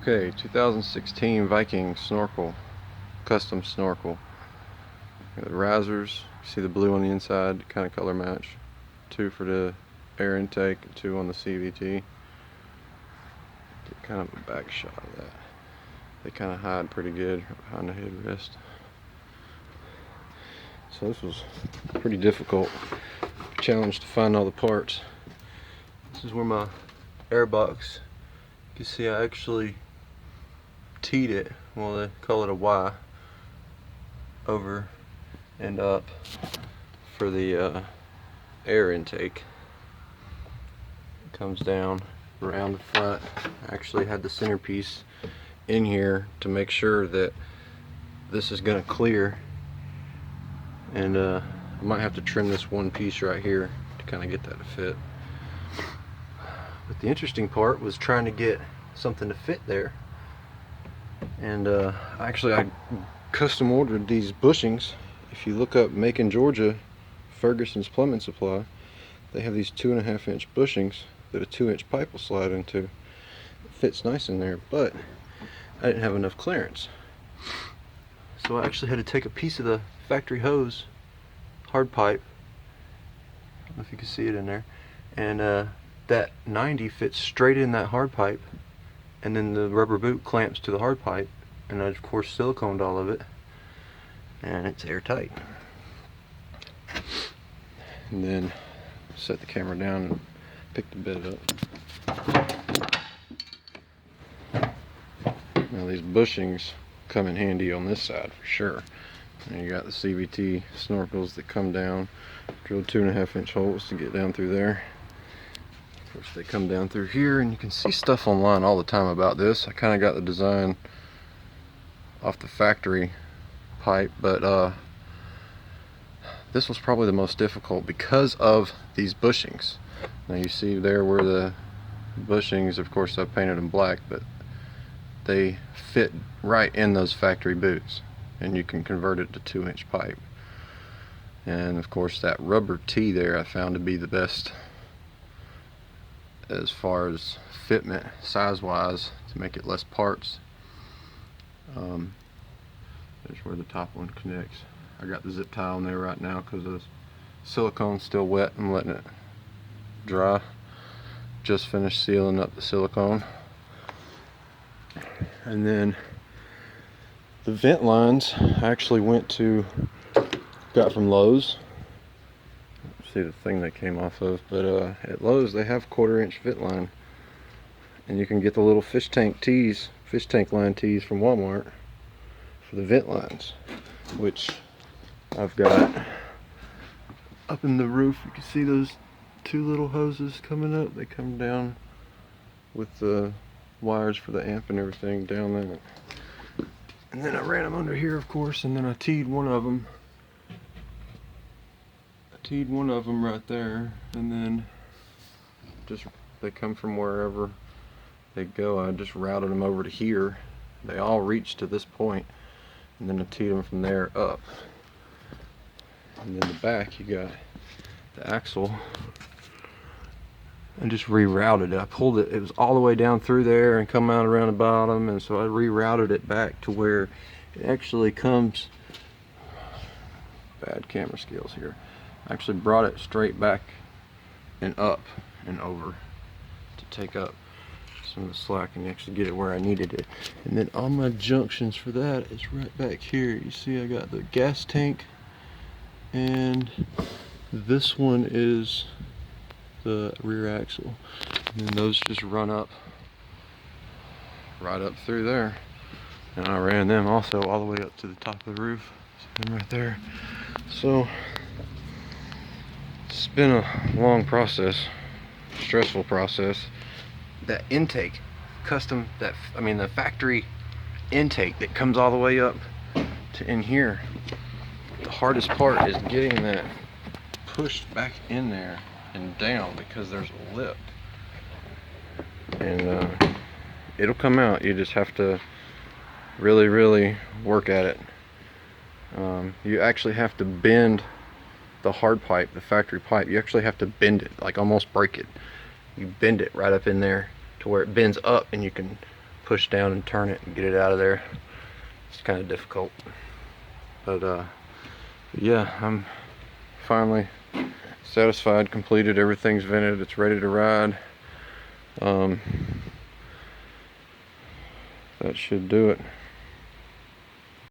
Okay, 2016 Viking snorkel, custom snorkel. Got the risers, you see the blue on the inside, kind of color match. 2 for the air intake, 2 on the CVT. Get kind of a back shot of that. They kind of hide pretty good behind the headrest. So this was pretty difficult challenge to find all the parts. This is where my air box, you can see I actually teed it, well they call it a Y, over and up for the air intake. It comes down around the front. I actually had the centerpiece in here to make sure that this is going to clear, and I might have to trim this one piece right here to kind of get that to fit. But the interesting part was trying to get something to fit there. And actually I custom ordered these bushings. If you look up Macon, Georgia, Ferguson's Plumbing Supply, they have these 2.5 inch bushings that a 2-inch pipe will slide into. It fits nice in there, but I didn't have enough clearance. So I actually had to take a piece of the factory hose, hard pipe, I don't know if you can see it in there, and that 90 fits straight in that hard pipe, and then the rubber boot clamps to the hard pipe, and I of course siliconed all of it, and it's airtight. And then set the camera down and pick the bed up. Now these bushings come in handy on this side for sure. And you got the CVT snorkels that come down, drilled 2.5 inch holes to get down through there. Of course they come down through here, and you can see stuff online all the time about this. I kind of got the design off the factory pipe, but this was probably the most difficult because of these bushings. Now you see there where the bushings, of course I painted them black, but they fit right in those factory boots, and you can convert it to 2-inch pipe. And of course that rubber tee there I found to be the best as far as fitment size wise, to make it less parts. There's where the top one connects. I got the zip tie on there right now because the silicone's still wet. I'm letting it dry. Just finished sealing up the silicone. And then the vent lines I actually got from Lowe's. See the thing they came off of, but at Lowe's they have 1/4 inch vent line, and you can get the little fish tank line tees from Walmart for the vent lines, which I've got up in the roof. You can see those 2 little hoses coming up. They come down with the wires for the amp and everything down there, and then I ran them under here of course, and then I teed one of them right there, and then just they come from wherever they go. I just routed them over to here. They all reach to this point, and then I teed them from there up. And then the back you got the axle, and just rerouted it. I pulled it, it was all the way down through there and come out around the bottom, and so I rerouted it back to where it actually comes, bad camera skills here, I actually brought it straight back and up and over to take up some of the slack and actually get it where I needed it. And then all my junctions for that is right back here. You see I got the gas tank, and this one is the rear axle, and then those just run up right up through there, and I ran them also all the way up to the top of the roof. See them right there. So it's been a long process, stressful process. That intake, the factory intake that comes all the way up to in here, the hardest part is getting that pushed back in there and down, because there's a lip, and it'll come out. You just have to really work at it. You actually have to bend the hard pipe, the factory pipe. You actually have to bend it, like almost break it. You bend it right up in there to where it bends up, and you can push down and turn it and get it out of there. It's kind of difficult. But yeah, I'm finally satisfied, completed, everything's vented, it's ready to ride. That should do it.